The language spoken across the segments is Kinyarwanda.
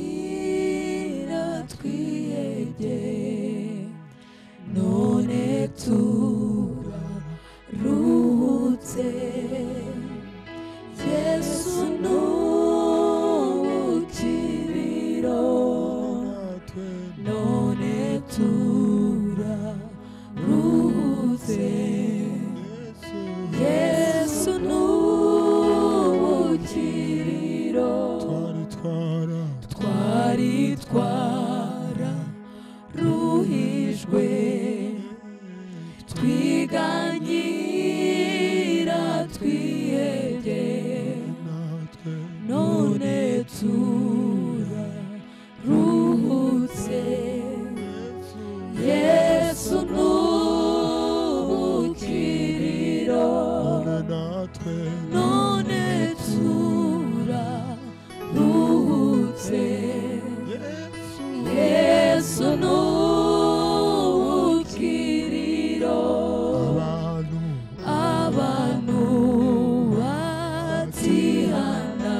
twiganyira twiyege none turaruhutse Yesu n'ukiriro none turaruhutse Yesu n'ukiriro twari twararuhijwe twiganyira twiyege none turaruhutse Yesu n'ukiriro none turaruhutse Yesu n'ukiriro abantu batihana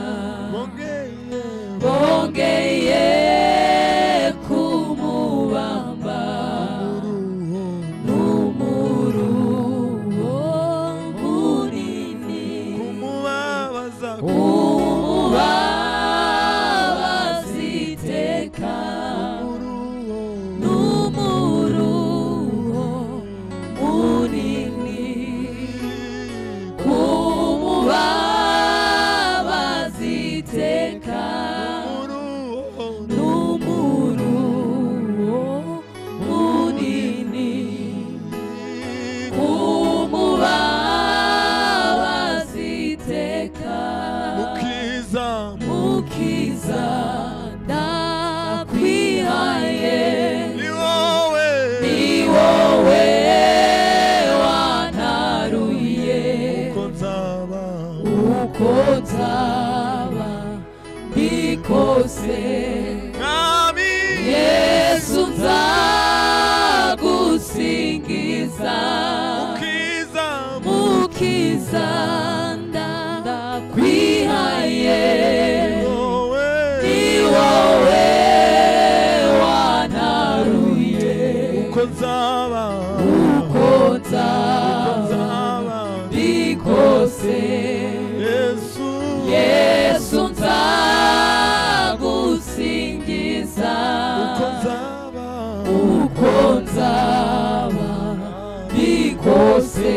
bongeye kumubamba n'umuruho munini kumubabaza iteka n'umuruho munini kumubabaza iteka n'umuruho munini kumubabaza iteka mukiza ndakwihaye ni wowe wantaruye uko nzaba mbikose Yesu nzagusingiza mukiza ndakwihaye ni wowe wantaruye uko nzaba mbikose Yesu nzagusingiza uko nzaba mbikose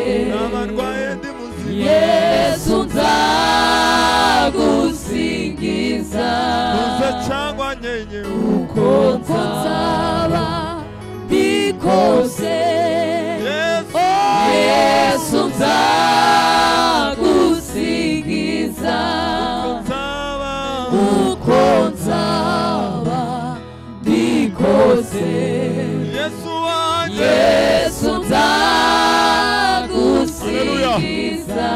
Yesu nzagusingiza uko nzaba mbikose Yesu nzagusingiza uko nzaba mbikose Yesu nzagusingiza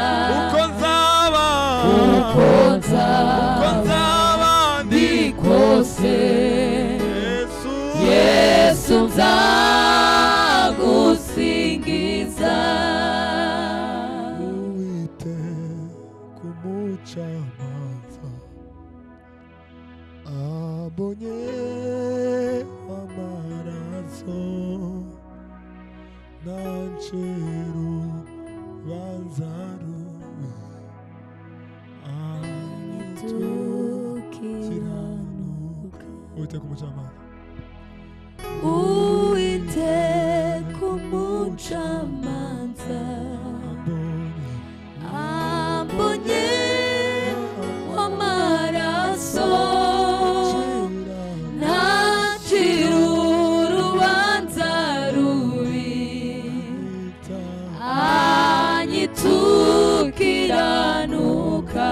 uko nzaba mbikose Yesu nzagusingiza uwite kumucamanza abonye amaraso nanceru banzaruwe kiranuka uwite kumucamanza uwite kumucamanza ambonye amaraso ntacira urubanza rubi anyitukiranuka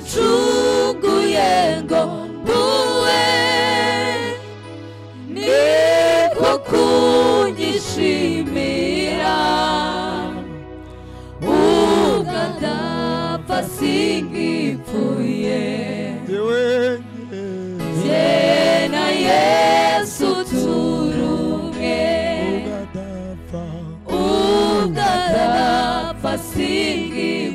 yaracunguye ngo mbuwe niko kunyishimira ugadapfa singipfuye jena Yesu turumwe ugadapfa singipfuye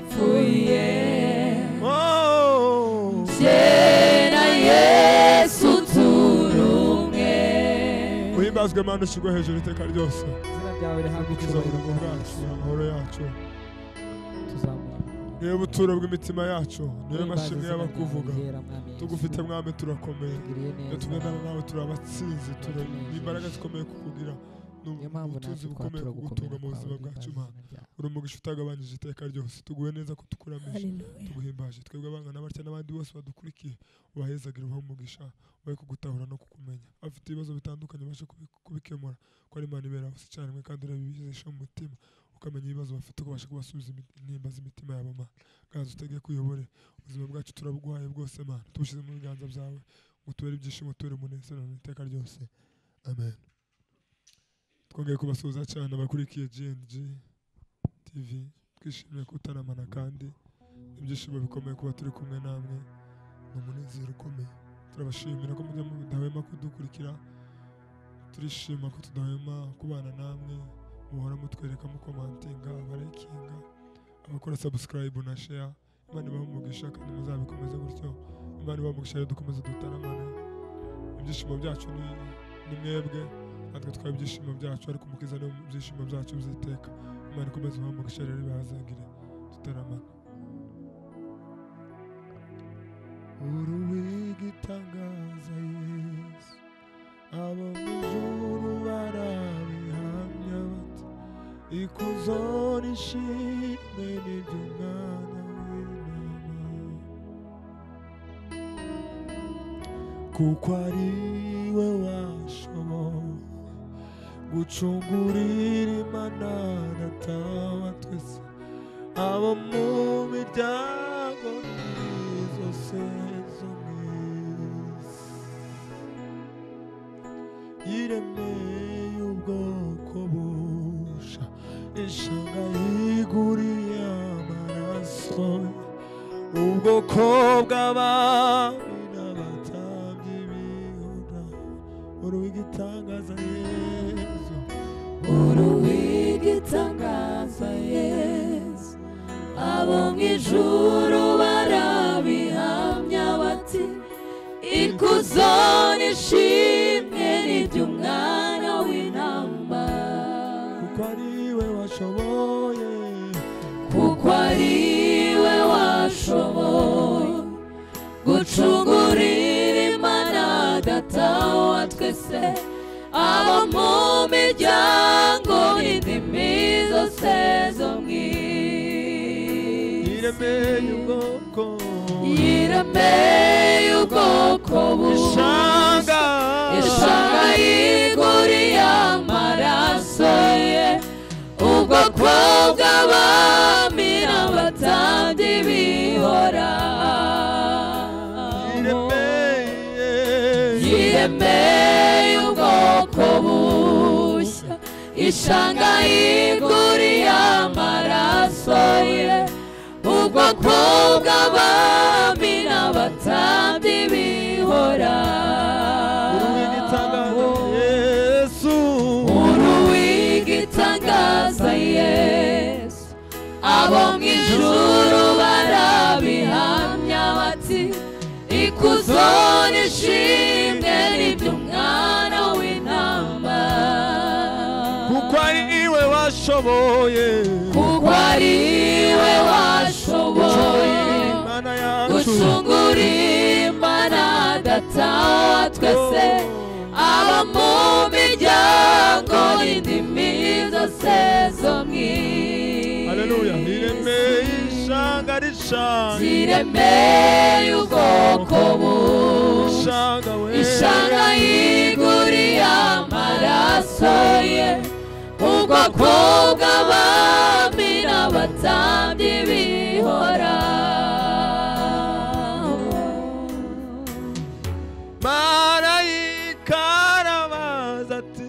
himbazwe Mana ushyirwe hejuru iteka ryose izina ryawe rihabwe ukiza icyubahiro ubugingo bwacu amahoro yacu tuzamura niwe buturo bw'imitima yacu niwe mashimwe Mwami y'abakuvuga Yesu. tugufite mwami turakomeye Tugiriye neza. iyo tugendana nawe turi abatsinzi turi imbaraga zikomeye kukugira niyo mpamvu ubutunzi natwe bukomeye twatura kugutunga mu buzima gukomera bwacu kwawe, Mana izina ryawe. uri umugisha utagabanyije iteka ryose tuguhe neza ko tukuramije Hallelujah. tuguhimbaje twebwe abangana batya n'abandi bose badukurikiye ubahezagire ubahe umugisha ubahe kugutahura no kukumenya bafite ibibazo bitandukanye babashe kubikemura ko ari Imana ibera hose cyane mwe kandi urabibizesha mu mutima ukamenya ibibazo bafite ukabasha kubasubiza intimba z'imitima yabo Mana gaza utege kuyobore ubuzima bwacu turabuguhaye bwose Mana tubushyize mu biganza byawe ngo tubere ibyishimo tubere umunezero iteka ryose amen. Twongeye kubasuhuza cyane abakurikiye GNG TV twishimiye kutaramana kandi ibyishimo bikomeye kuba turi kumwe namwe ni umunezero ukomeye turabashimira ko mujya mudahwema kudukurikira turishima ko tudahwema kubana namwe muhora mutwereka mukomantinga abarayikinga abakora subscribe na share Imana ibahe umugisha kandi muzabikomeze gutyo Imana ibahe umugisha rero dukomeze dutaramane ibyishimo byacu ni mwebwe natwe twaba ibyishimo byacu ariko umukiza niwe ibyishimo byacu biziteka Imana ikomeze ibahe umugisha rero ibahazagire dutaramane uruwigitangaza Yesu abo mu ijuru barabihamya bati ikuzo n'ishimwe n'iby'umwana w'Imana kuko ari we washoboye gucungurira Imana Data wa twese abo mu miryango zose zo mw'isi yiremeye ubwoko busha ishanga yiguriye amaraso ubwoko bw'abami n'abatambyi bihora uruwigitangaza Yesu uruwigitangaza Yesu abo mu ijuru barabihamya bati ikuzo n'ishimwe n'iby'umwana w'intama kuko ari we washoboye gucungurira Imana Data wa twese abo mu miryango n'indimi zose zo mw'isi yiremeye ubwoko ishanga yiguriye amaraso ye ubwoko bw'abami n'abatambyi bihora yiremeye ubwoko bushya ishanga yiguriye amaraso ye ubwoko bw'abami n'abatambyi bihora uruwigitangaza Yesu abo mu ijuru barabihamya bati ikuzo n'ishimwe n'iby'umwana w'intama kuko ari we washoboye gucungurira Imana Data wa twese abo mu miryango n'indimi zose zo mw'isi Haleluya yiremeye yiremeye ubwoko busha ishanga yiguriye amaraso ye ubwoko bw'abami n'abatambyi bihora marayika arabaza ati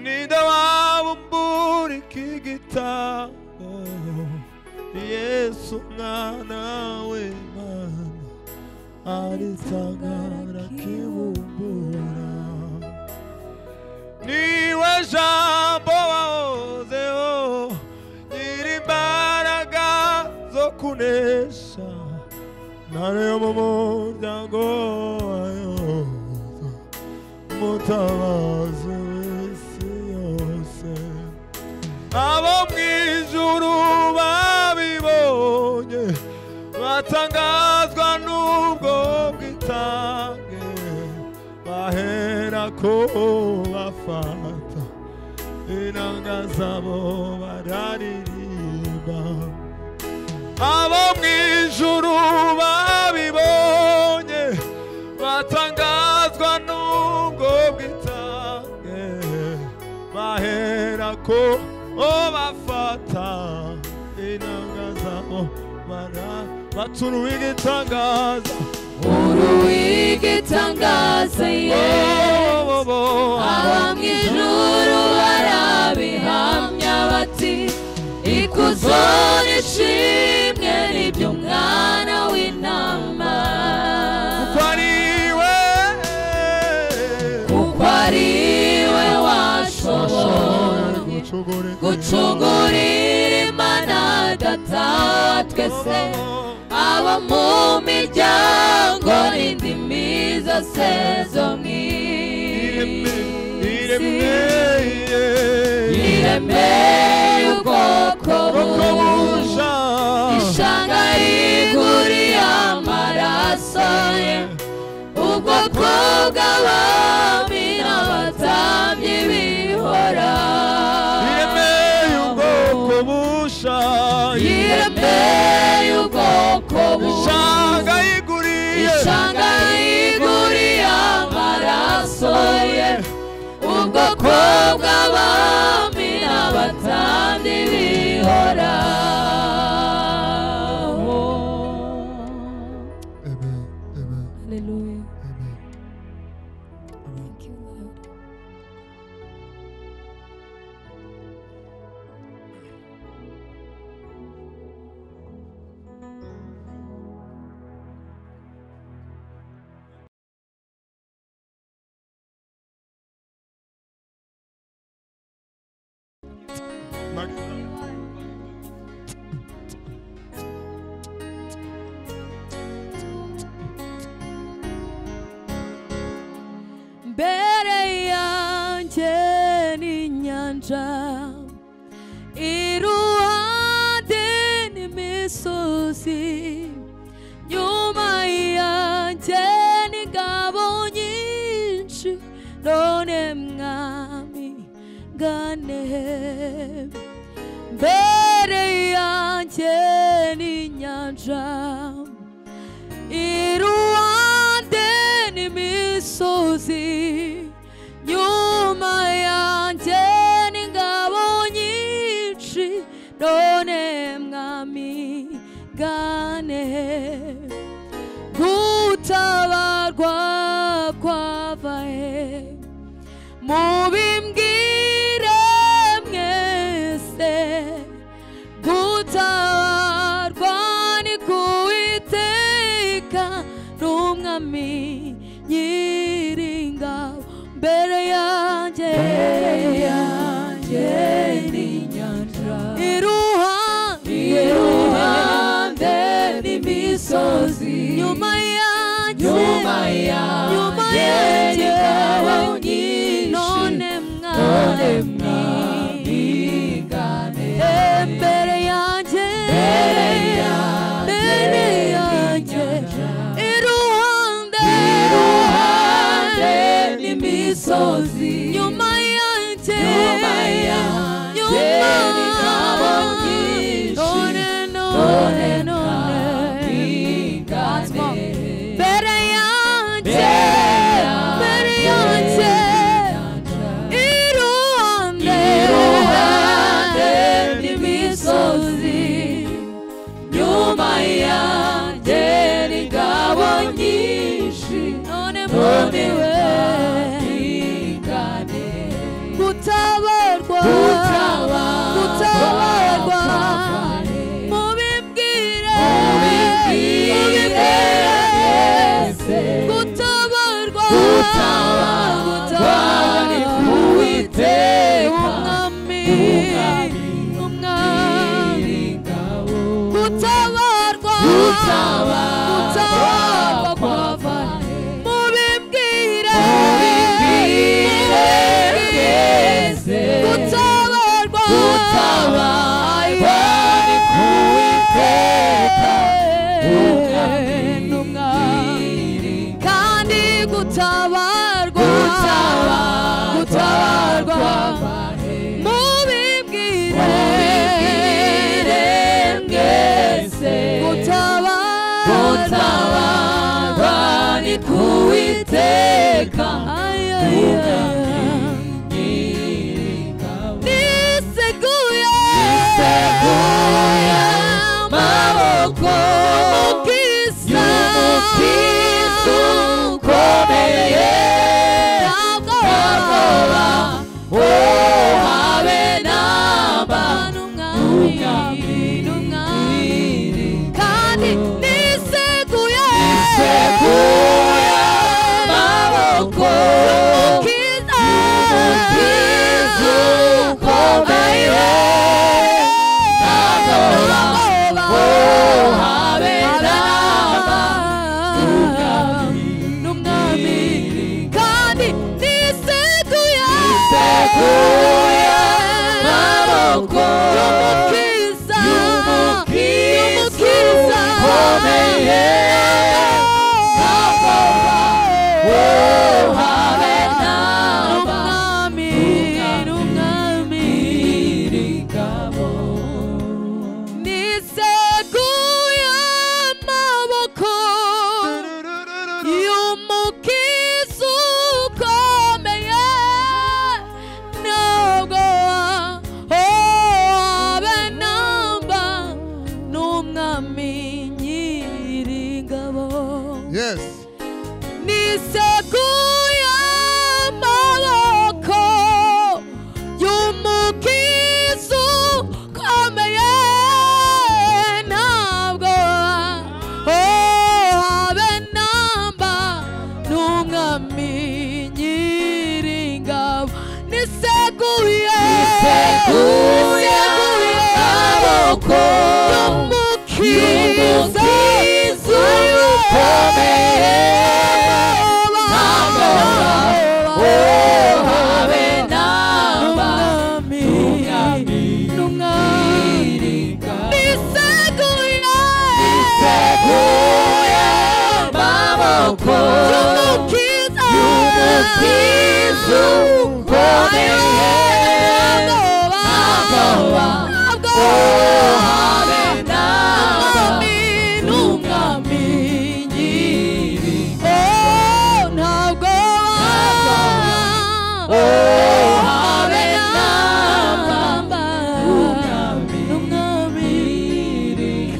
ninde wabumbura iki gitabo Yesu mwana w'Imana aritangara kibumbura niwe jambo wahozeho nyir'imbaraga zo kunesha ntare yo mu muryango wayo mutabazi abo mw'ijuru babibonye batangazwa n'ubwo bwitange baherako bafata inanga zabo bararirimba abo mw'ijuru babibonye batangazwa n'ubwo bwitange baherako bafata inanga zabo batura uw'igitangaza uruw'igitangaza aba mw'ijuru barabihamya bati ikuzo n'ishimwe n'iby'umwana w'intama kuko ariwe washoboye gucungurira Imana Data wa twese aba mu miryango n'indimi zose zo iremeye ubwoko busha ishanga riguriye amaraso ye ubwoko bw'abami n'abatambyi bihora iremeye ubwoko busha iremeye ubwoko busha ishanga riguriye amaraso ye ubwoko bw'abami n'abatambyi bihora. Amen. Amen. Hallelujah. Amen. Thank you, Lord. Mbere yanjye n'inyanja iruhande n'imisozi nyuma yanjye n'ingabo nyinshi none mwami ngane mbere yanjye n'inyanja iruhande n'imisozi nyuma yanjye n'ingabo nyinshi none mwami gane gutabarwa kwavahe mubimbwire mwese gutabarwa ni kuwiteka n'umwami nyiringabo mbere yanjye n'inyanja iruhande n'imisozi nyuma yanjye n'ingabo nyinshi none mwami gane mbere yanjye iruhande n'imisozi nyuma yanjye n'ingabo nyinshi none gane mbere yanjye iruhande n'imisozi nyuma yanjye n'ingabo nyinshi none mboniwe gane gutabarwa mubimbwire gutabarwa ni kuwiteka umwami gutabarwa kwava mubimbwire gutabarwa kuwiteka niseguye amaboko y'umukiza ukomeye ntabwo habe namba n'umwami kandi niseguye amaboko y'umukiza ukomeye ntabwo habe namba n'umwami kandi niseguye amaboko y'umukiza ukomeye ntabwo habe namba n'umwami w'ingabo niseguye amaboko y'umukiza ukomeye ntabwo habe namba n'umwami nyir'ingabo Yes. niseguye amaboko y'umukiza ukomeye ntabwo habe namba n'umwami nyir'ingabo niseguye amaboko y'umukiza ukomeye ntabwo habe namba n'umwami niseguye amaboko y'umukiza ukomeye ntabwo habe namba n'umwami nyir'ingabo ntabwo habe namba n'umwami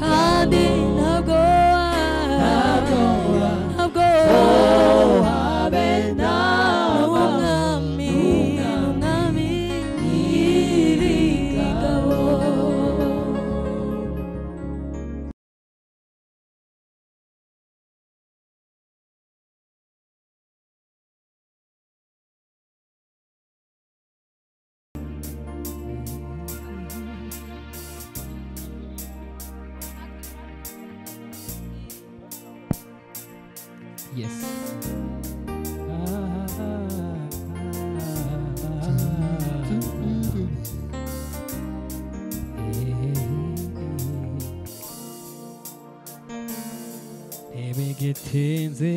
kandi ntabwo habe namba n'umwami nyir'ingabo. Yes. Ntibigitinze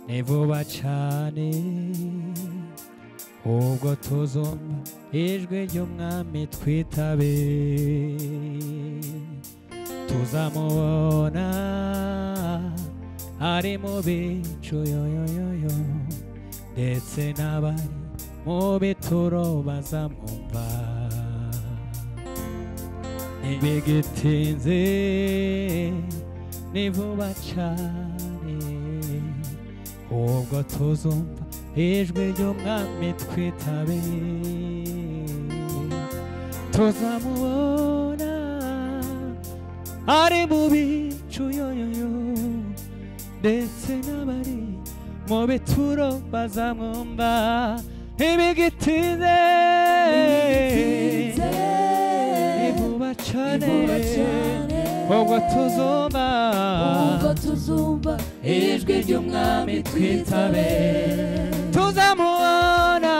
ni vuba cyane ubwo tuzumva ijwi ry'umwami twitabe tuzamubona ari mu bicu yoyoyoyo ndetse n'abari mu bituro bazamwumva ntibigitinze ni vuba cyane ubwo tuzumva ijwi ry'umwami twitabe tuzamubona ari mu bicu yoyoyo ndetse n'abari mu bituro bazamwumva ntibigitinze ni vuba cyane ubwo tuzumva ijwi ry'umwami twitabe tuzamubona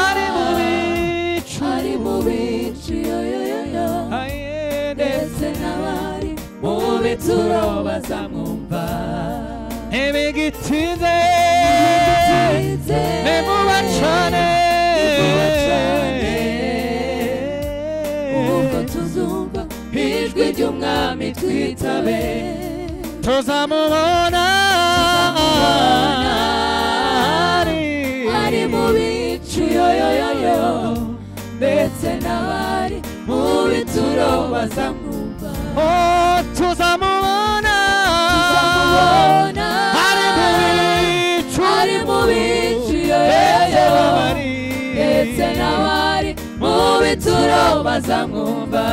ari mu bicu yoyoyo ndetse n'abari mu bituro bazamwumva ntibigitinze ni vuba cyane ubwo tuzumva ijwi ry'umwami twitabe tuzamubona ari mu bicu yoyoyoyo ndetse n'abari mu bituro bazamwumva tuzamubona ari mu bicu yoyoyo ndetse n'abari mu bituro bazamwumva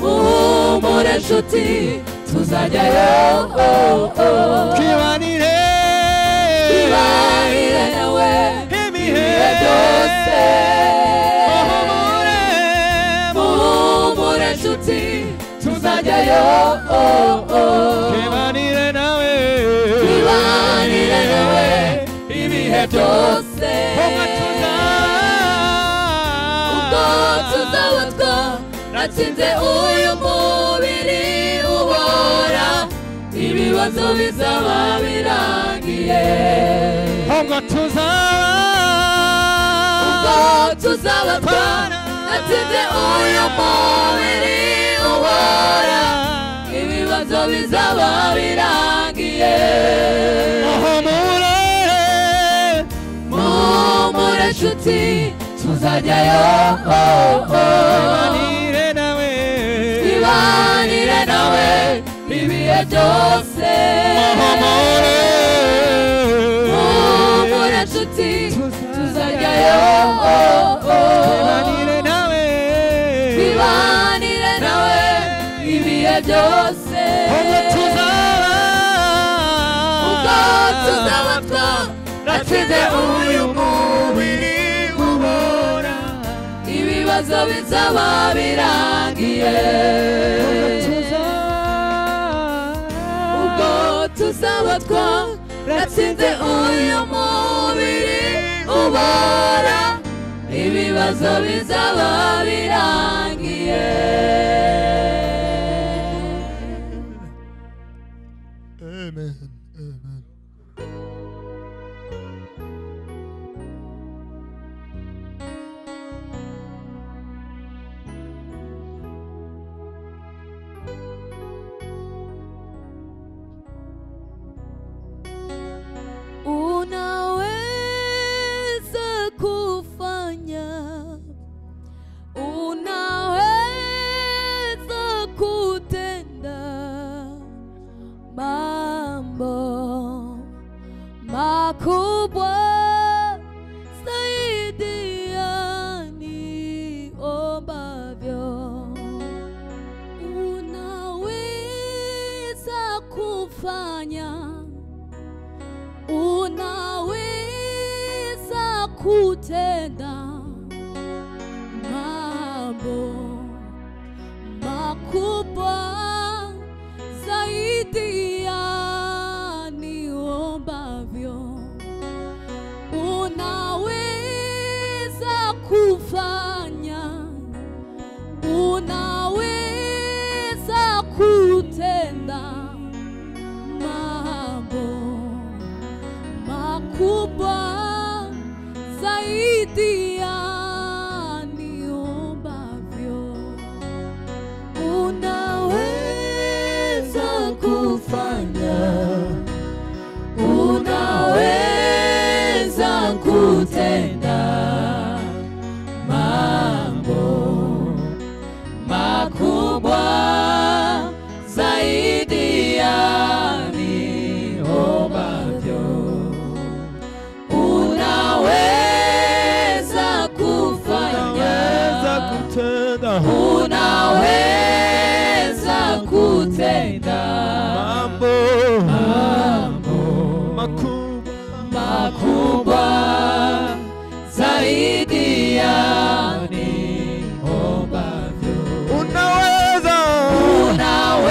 muhumure nshuti tuzajyayo twibanire nawe ibihe byose muhumure nshuti tuzajyayo twibanire nawe ibihe byose ubwo tuzaba twaratsinze uyu mubiri ubora ibibazo bizaba birangiye ubwo tuzaba twaratsinze uyu mubiri ubora ibibazo bizaba birangiye muhumure nshuti tuzajyayo twibanire nawe ibihe byose muhumure nshuti tuzajyayo twibanire nawe ibihe byose ubwo tuzaba twaratsinze uyu mubiri ubora ibibazo bizaba birangiye ubwo tuzaba twaratsinze uyu mubiri ubora ibibazo bizaba birangiye Amen. Amen. Unaweza kufanya, unaweza kutenda mambo makubwa zaidi ya niombavyo. Unaweza kufanya, unaweza kutenda mambo makubwa zaidi ya niombavyo. Unaweza kufanya, unaweza kutenda mambo makubwa zaidi ya niombavyo. Unaweza kufanya, unaweza kutenda mambo makubwa zaidi ya niombavyo. Unaweza kufanya, unaweza kutenda mambo makubwa zaidi ya niombavyo.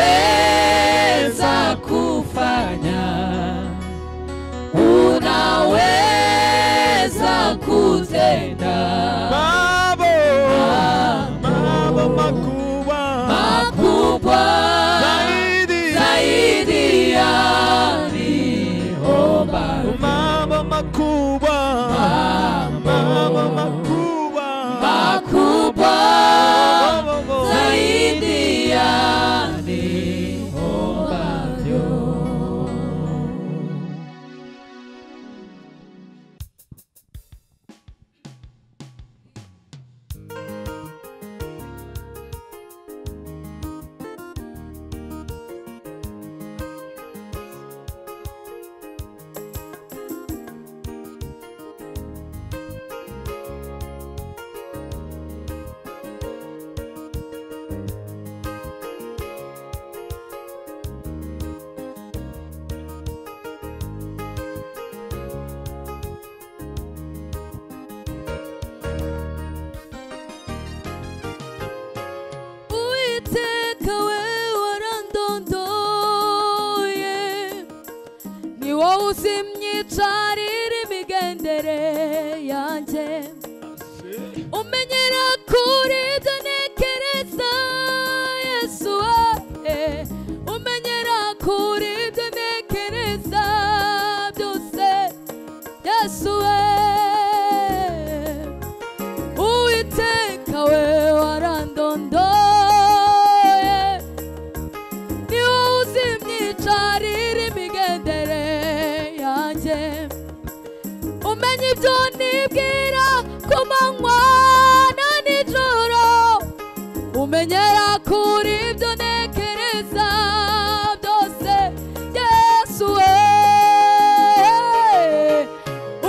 Unaweza kufanya, unaweza kutenda mambo makubwa zaidi ya niombavyo. Mambo makubwa zaidi ya uzimyicarira imigendere yanjye umenyera kuri ibyo ntekereza Yesu we umenyera kuri ibyo ntekereza byose Yesu we Uwiteka we warandondoye ni wowe uzimyicarira imigendere yanjye umenya ibyo nibwira ku manywa na nijoro umenyera kuri ibyo ntekereza byose Yesu we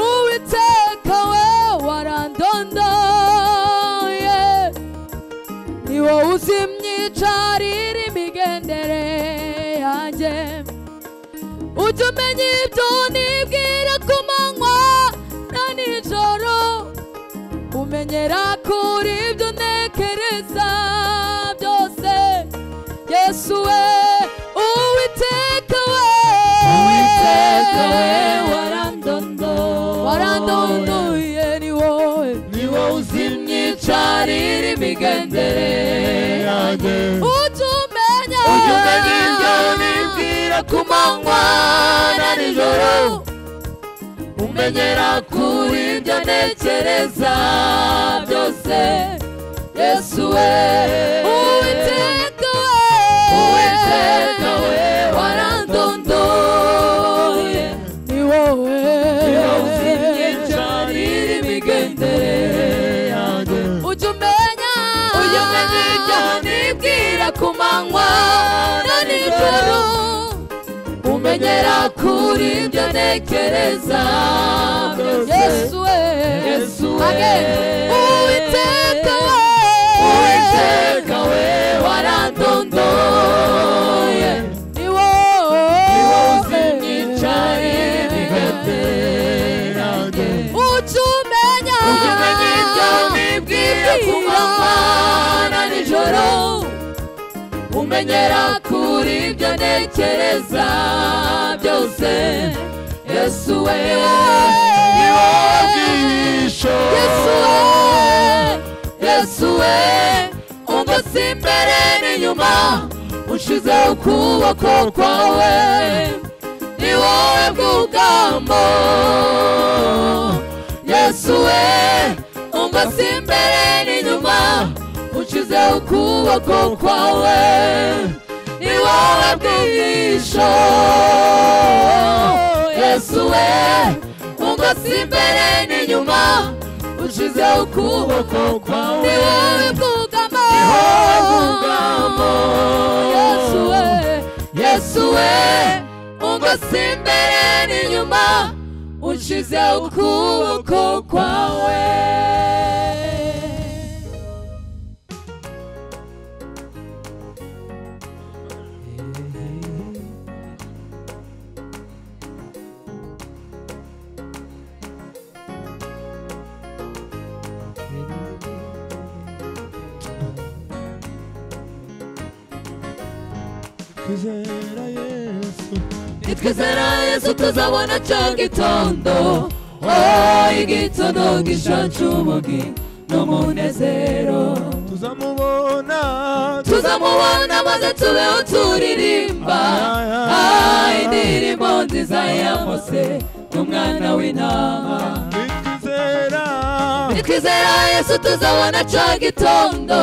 Uwiteka we warandondoye ni wowe uzimyicarira imigendere yanjye ujya umenya ibyo nibwira ku manywa na nijoro umenyera kuri ibyo ntekereza byose Yesu we Uwiteka we warandondoye ni wowe uzimyicarira imigendere yanjye ujya umenya ibyo nibwira ku manywa na nijoro umenyera kuri ibyo ntekereza byose Yesu we Uwiteka we warandondoye ni wowe uzimyicarira imigendere yanjye ujya umenya ibyo nibwira ku manywa na nijoro umenyera kuri ibyo ntekereza byose Yesu we Uwiteka we warandondoye ni wowe uzimyicarira imigendere yanjye ujya umenya ibyo nibwira ku manywa na nijoro umenyera kuri ibyo ntekereza byose Yesu we ni wowe bwisho Yesu we ungose imbere n'inyuma ushize ukuboko kwawe ni wowe bwugamo Yesu we ungose imbere n'inyuma ushize ukuboko kwawe ni wowe bwisho Yesu we ungose imbere n'inyuma ushize ukuboko kwawe ni wowe bwugamo Yesu we ungose imbere n'inyuma ushize ukuboko kwawe nitwizera Yesu tuzabona cya gitondo igitondo gishacu ubugingo n'umunezero tuzamubona maze tubeho turirimba indirimbo nziza ya Mose n'umwana w'intama nitwizera Yesu tuzabona cya gitondo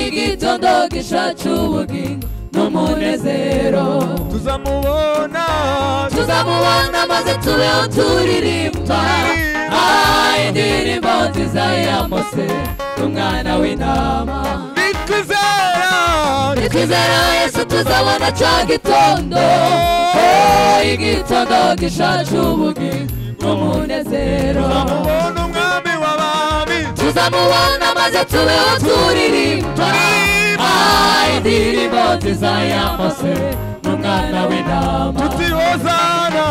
igitondo gishacu ubugingo n'umunezero tuzamubona maze tubeho turirimba indirimbo nziza ya Mose n'umwana w'intama nitwizera Yesu tuzabona cya gitondo igitondo gishacu ubugingo n'umunezero tuzamubona maze tubeho turirimba indirimbo nziza ya Mose n'umwana w'intama Hosana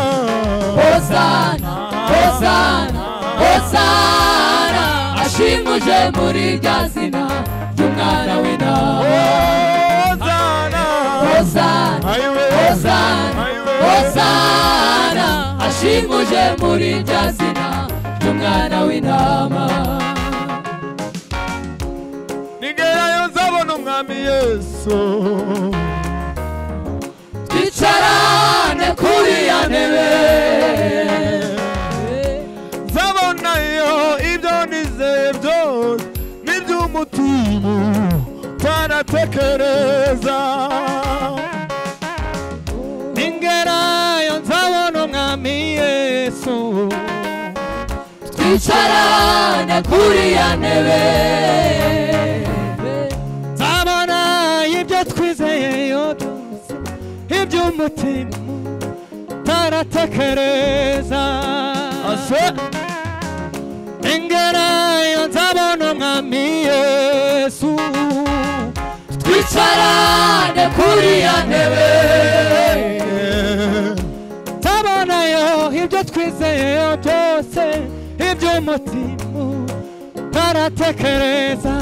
Hosana Hosana Hosana ashimuje muri rya zina ry'umwana w'intama Hosana Hosana Hosana, Hosana, ashimuje muri rya zina ry'umwana w'intama. nigerayo nzabona umwami Yesu twicarane kuri ya ntebe nzabonayo ibyo nizeye byose n'iby'umutima utaratekereza ningerayo nzabona umwami Yesu twicarane kuri ya ntebe nzabona ibyo twizeyeyo byose iby'umutima utaratekereza ningerayo nzabona umwami Yesu twicarane kuri ya ntebe nzabonayo ibyo twizeyeyo byose iby'umutima utaratekereza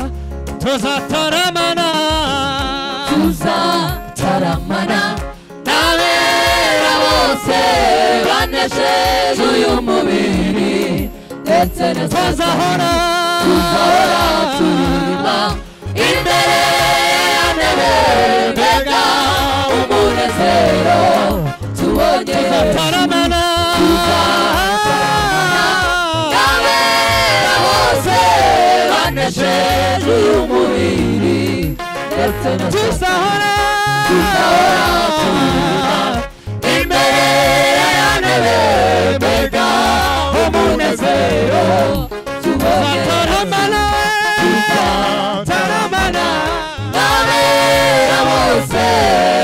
tuzataramana n'abera bose banesheje uyu mubiri ndetse tuzahora turirimba imbere ya ntebe mbega umunezero tubonye tuzataramana n'abera bose banesheje uyu mubiri ndetse tuzahora imbere ya ntebe mbega umunezero tuzataramana n'abera bose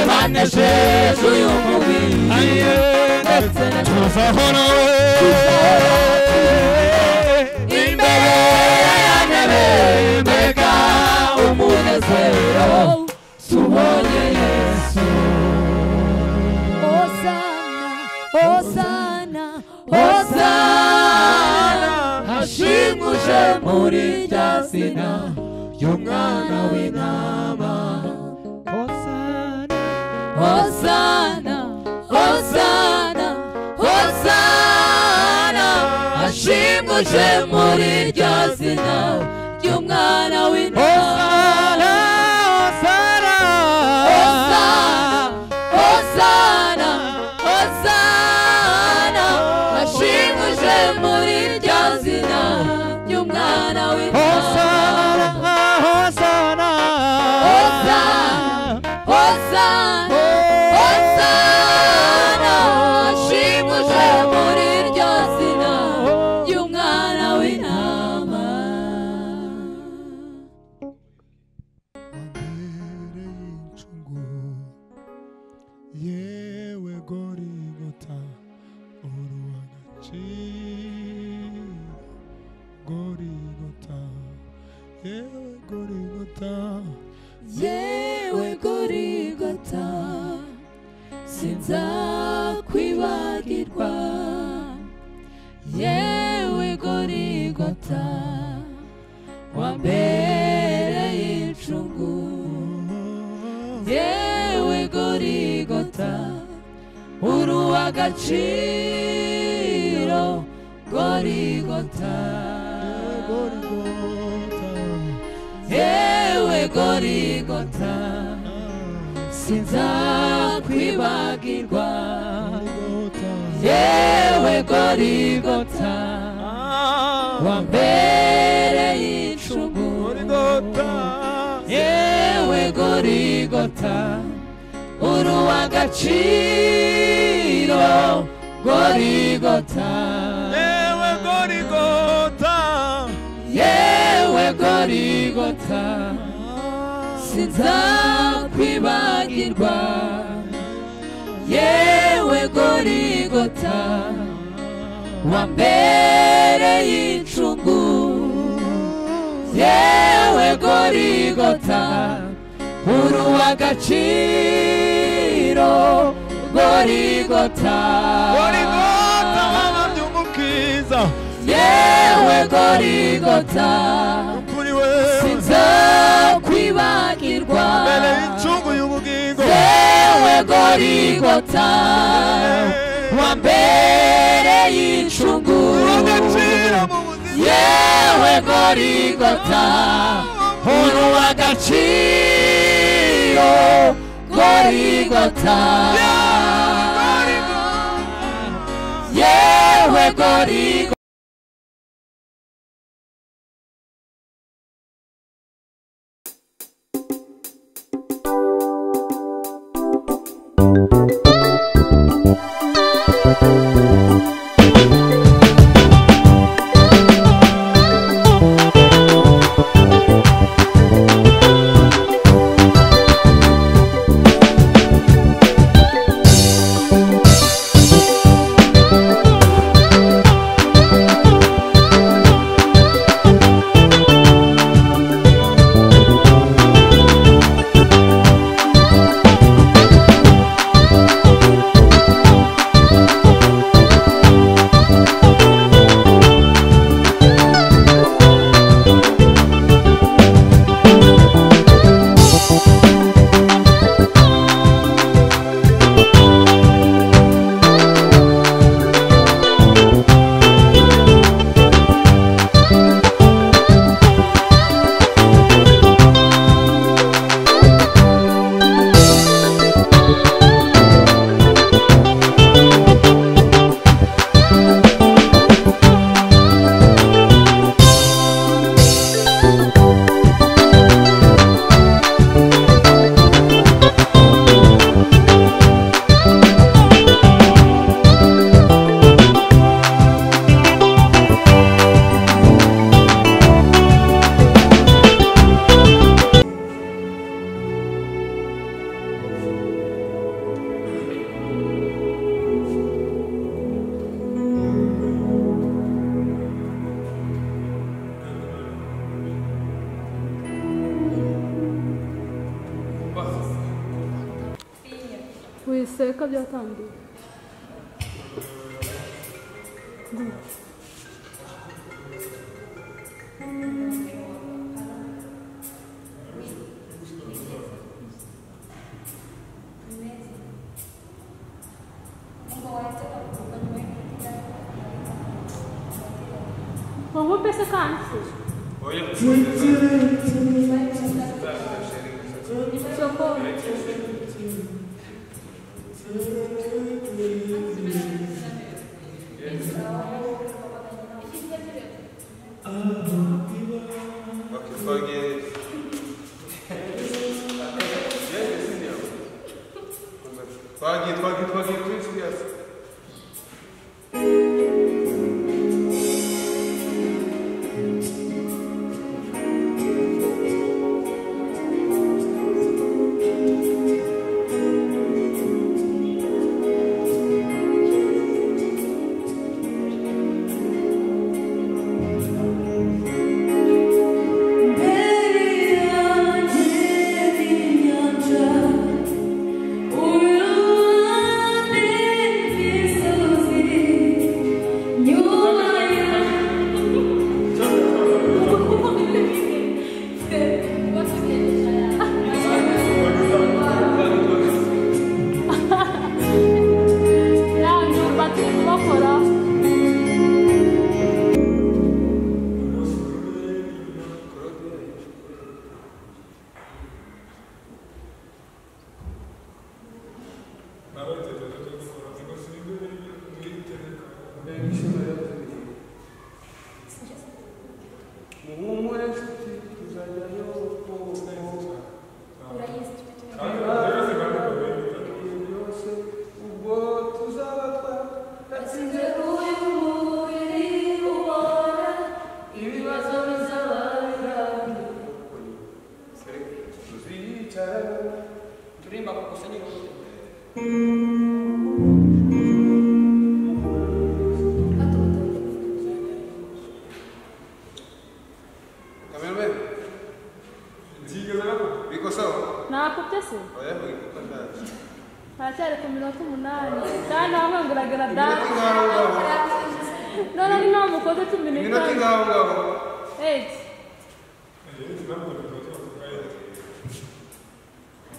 banesheje uyu mubiri ndetse tuzahora imbere ya ntebe mbega umunezero tubonye Yesu. Hosana, Hosana, hashimuje muri rya zina ry'umwana w'intama. Hosana, Hosana, Hosana, hashimuje muri rya zina ry'umwana w'intama. Hosana, Hosana, hashimuje muri rya zina ry'umwana w'intama. Hosana, Hosana, hashimuje muri rya zina ry'umwana w'intama. yewe Gorigota uruwagaciro Gorigota yewe Gorigota yewe Gorigota sinzakwibagirwa yewe Gorigota wambereye incungu yewe Gorigota uruwagaciro Gorigota yewe Gorigota sinzakwibagirwa yewe Gorigota wambereye incungu yewe Gorigota uruwagaciro Gorigota yewe Gorigota yewe Gorigota sinzakwibagirwa yewe Gorigota wambereye incungu yewe Gorigota uruwagaciro Gorigota wabambye umukiza yewe Gorigota kuri wewe sinzakwibagirwa mbere incungu y'ubugingo yewe yewe Gorigota wambereye incungu yewe Gorigota uri uw'agaciro Gorigota yewe Gorigota wiseka byatangiye Vamos ver essa canção. Socorro.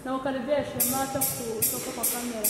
na ukaribisha mata kutoka kwa kamera.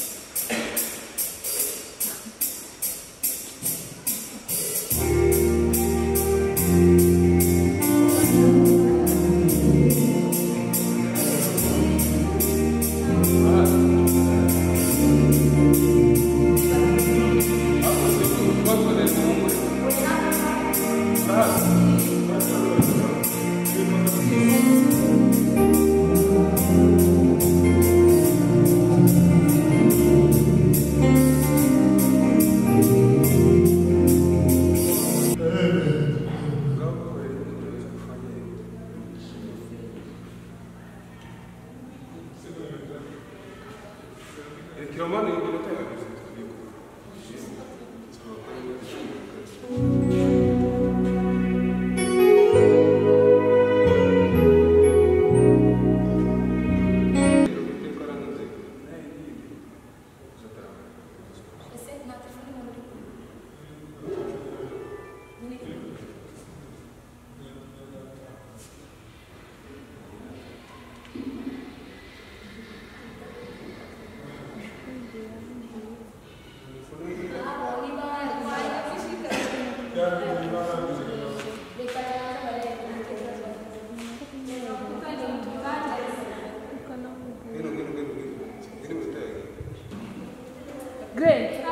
Great.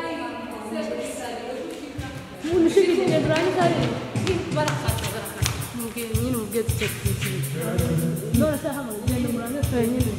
Mungkin dia berani kali. Mungkin ini mungkin cek. Nggak usah hamil. Dia berani.